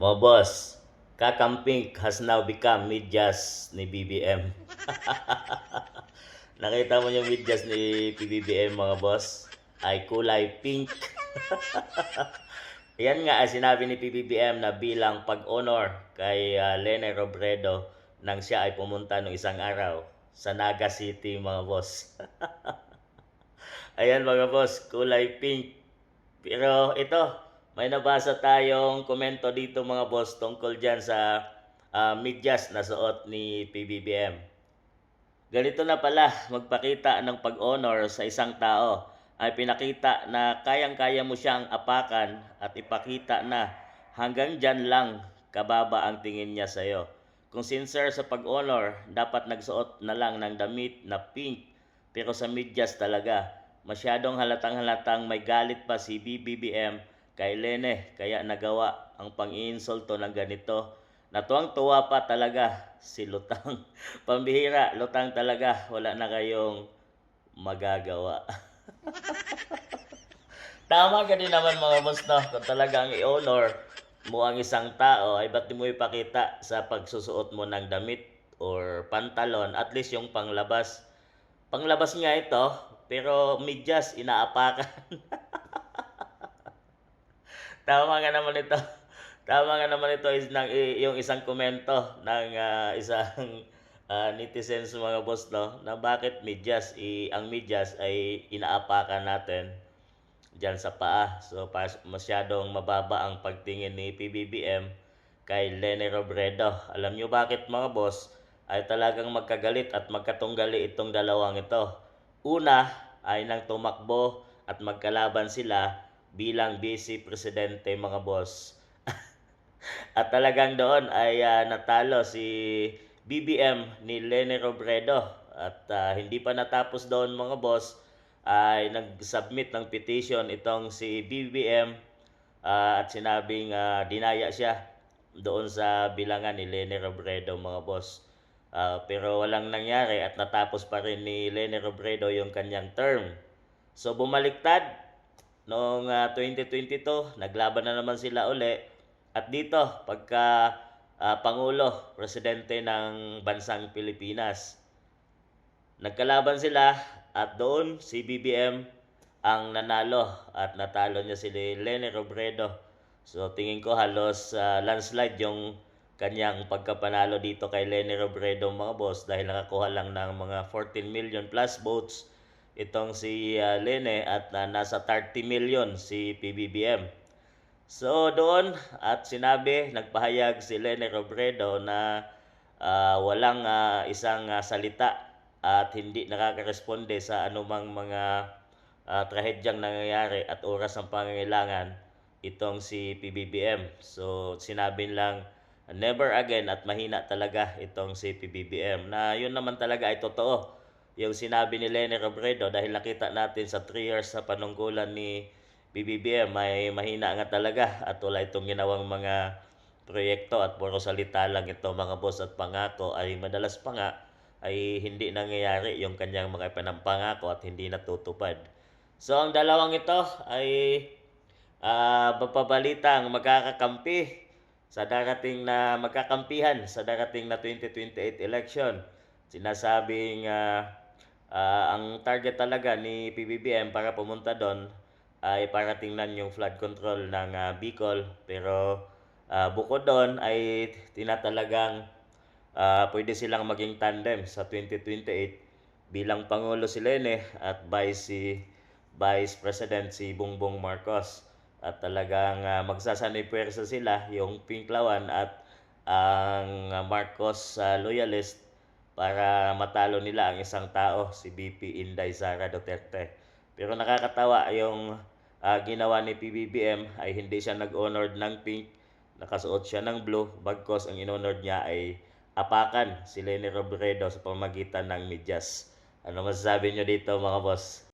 Mga boss, kakamping has now become medyas ni BBM. Nakita mo yung medyas ni PBBM mga boss? Ay kulay pink. Yan nga ay sinabi ni PBBM na bilang pag-honor kay Lene Robredo nang siya ay pumunta ng isang araw sa Naga City mga boss. Ayan mga boss, kulay pink. Pero ito, may nabasa tayong komento dito mga boss tungkol dyan sa medyas na suot ni PBBM. Ganito na pala magpakita ng pag-honor sa isang tao ay pinakita na kayang-kaya mo siyang apakan at ipakita na hanggang dyan lang kababa ang tingin niya sa iyo. Kung sincere sa pag-honor, dapat nagsuot na lang ng damit na pink pero sa medyas talaga. Masyadong halatang-halatang may galit pa si BBBM kay Lene kaya nagawa ang pang-iinsulto ng ganito. Natuwang-tuwa pa talaga si Lutang. Pambihira, Lutang talaga. Wala na kayong magagawa. Tama ka din naman mga boss no. Kung talagang i-honor mo ang isang tao, ay ba't di mo ipakita sa pagsusuot mo ng damit or pantalon, at least yung panglabas. Panglabas nga ito, pero medyas, inaapakan. Tama nga naman ito. Tama nga naman ito is yung isang komento ng isang netizens mga boss no na bakit medyas ang medyas ay inaapakan natin diyan sa paa. So masyadong mababa ang pagtingin ni PBBM kay Lene Robredo. Alam nyo bakit mga boss? Ay talagang magkagalit at magkatunggali itong dalawang ito. Una ay nang tumakbo at magkalaban sila bilang vice presidente mga boss. At talagang doon ay natalo si BBM ni Lene Robredo. At hindi pa natapos doon mga boss, ay nag-submit ng petition itong si BBM at sinabing dinaya siya doon sa bilangan ni Lene Robredo mga boss. Pero walang nangyari at natapos pa rin ni Lene Robredo yung kanyang term. So bumaliktad noong 2022, naglaban na naman sila uli. At dito, pagka Pangulo, Presidente ng Bansang Pilipinas, nagkalaban sila at doon si BBM ang nanalo at natalo niya si Lene Robredo. So tingin ko halos landslide yung kanyang pagkapanalo dito kay Lene Robredo mga boss dahil nakakuha lang ng mga 14 million plus votes itong si Lene at nasa 30 million si PBBM. So doon at sinabi, nagpahayag si Lene Robredo na walang isang salita at hindi nakakaresponde sa anumang mga trahedyang nangyayari at oras ng pangangailangan itong si PBBM. So sinabi lang never again at mahina talaga itong si PBBM na yun naman talaga ay totoo. Yung sinabi ni Lene Robredo dahil nakita natin sa 3 years sa panungkulan ni BBM may mahina nga talaga at wala itong ginawang mga proyekto at puro salita lang ito mga boss at pangako ay madalas pa nga ay hindi nangyayari yung kanyang mga panampangako at hindi natutupad. So ang dalawang ito ay mapabalitang magkakakampi sa darating na magkakampihan sa darating na 2028 election. Sinasabing ang target talaga ni PBBM para pumunta doon ay para tingnan yung flood control ng Bicol. Pero bukod doon ay tinatalagang pwede silang maging tandem sa 2028 bilang Pangulo si Lene at Vice President si Bongbong Marcos. At talagang magsasanay pwersa sila yung Pinklawan at ang Marcos loyalist para matalo nila ang isang tao, si BP Inday Sara Duterte. Pero nakakatawa yung ginawa ni PBBM ay hindi siya nag-honored ng pink, nakasuot siya ng blue, bagkos ang in-honored niya ay apakan si Lene Robredo sa pamagitan ng medyas. Ano masasabi nyo dito mga boss?